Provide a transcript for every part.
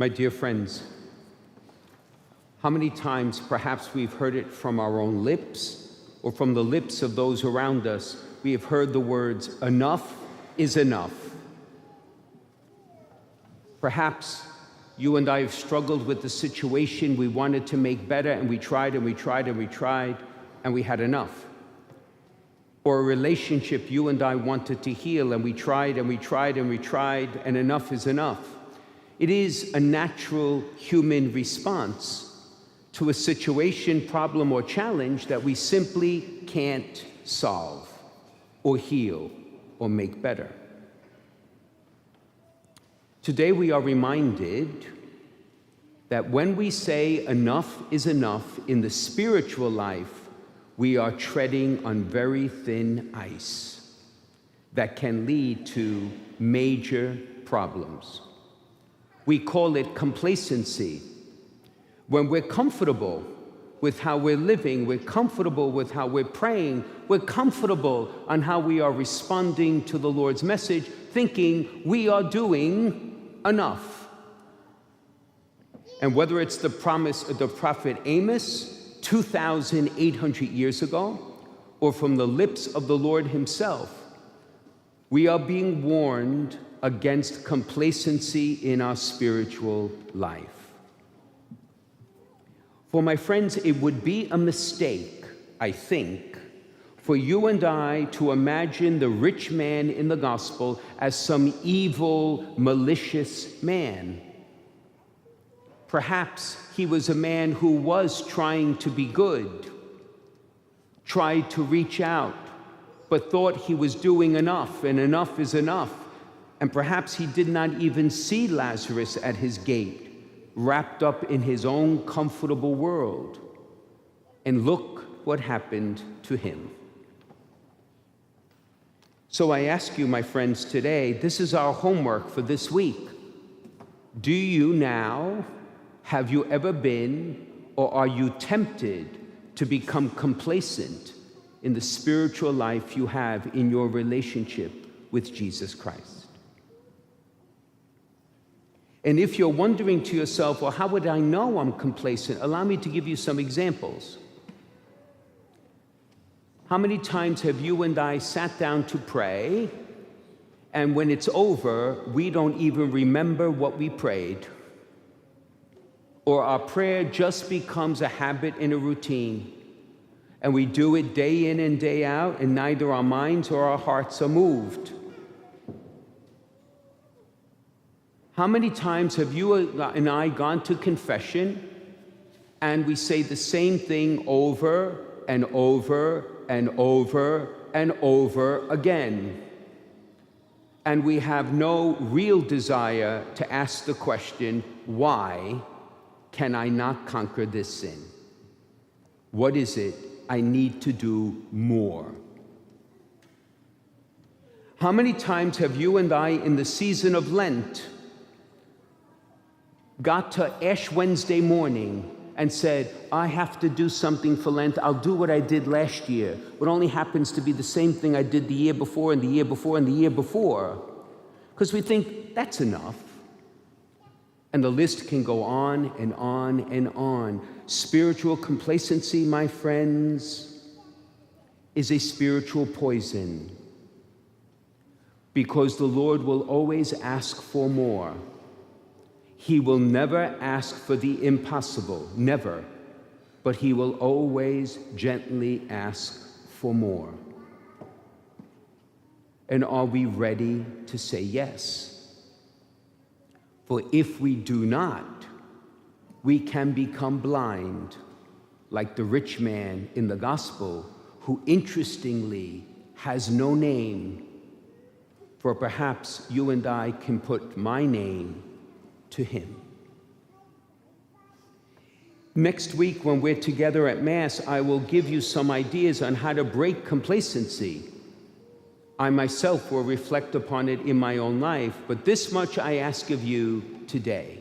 My dear friends, how many times perhaps we've heard it from our own lips or from the lips of those around us, we have heard the words, enough is enough. Perhaps you and I have struggled with the situation we wanted to make better, and we tried and we tried and we tried, and we had enough. Or a relationship you and I wanted to heal, and we tried and we tried and we tried, and enough is enough. It is a natural human response to a situation, problem, or challenge that we simply can't solve or heal or make better. Today we are reminded that when we say enough is enough in the spiritual life, we are treading on very thin ice that can lead to major problems. We call it complacency. When we're comfortable with how we're living, we're comfortable with how we're praying, we're comfortable on how we are responding to the Lord's message, thinking we are doing enough. And whether it's the promise of the prophet Amos 2,800 years ago, or from the lips of the Lord himself, we are being warned against complacency in our spiritual life. For my friends, it would be a mistake, I think, for you and I to imagine the rich man in the gospel as some evil, malicious man. Perhaps he was a man who was trying to be good, tried to reach out, but thought he was doing enough, and enough is enough. And perhaps he did not even see Lazarus at his gate, wrapped up in his own comfortable world. And look what happened to him. So I ask you, my friends, today, this is our homework for this week. Do you now, have you ever been, or are you tempted to become complacent in the spiritual life you have in your relationship with Jesus Christ? And if you're wondering to yourself, well, how would I know I'm complacent? Allow me to give you some examples. How many times have you and I sat down to pray, and when it's over, we don't even remember what we prayed? Or our prayer just becomes a habit and a routine, and we do it day in and day out, and neither our minds or our hearts are moved. How many times have you and I gone to confession and we say the same thing over and over and over and over again? And we have no real desire to ask the question, why can I not conquer this sin? What is it I need to do more? How many times have you and I in the season of Lent got to Ash Wednesday morning and said, I have to do something for Lent. I'll do what I did last year. It only happens to be the same thing I did the year before and the year before and the year before. Because we think that's enough. And the list can go on and on and on. Spiritual complacency, my friends, is a spiritual poison. Because the Lord will always ask for more. He will never ask for the impossible, never, but he will always gently ask for more. And are we ready to say yes? For if we do not, we can become blind, like the rich man in the gospel, who interestingly has no name. For perhaps you and I can put my name to him. Next week, when we're together at Mass, I will give you some ideas on how to break complacency. I myself will reflect upon it in my own life, but this much I ask of you today.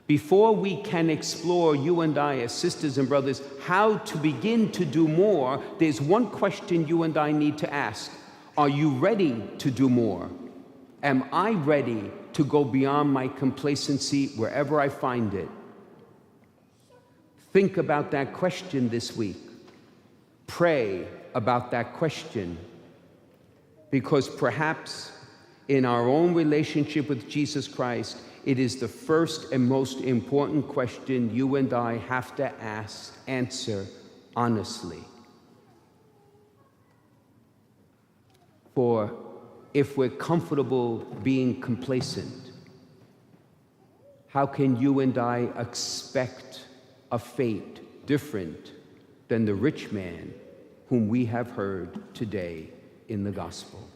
Before we can explore, you and I as sisters and brothers, how to begin to do more, there's one question you and I need to ask. Are you ready to do more? Am I ready to go beyond my complacency wherever I find it? Think about that question this week. Pray about that question, because perhaps in our own relationship with Jesus Christ, it is the first and most important question you and I have to answer honestly. For if we're comfortable being complacent, how can you and I expect a fate different than the rich man whom we have heard today in the gospel?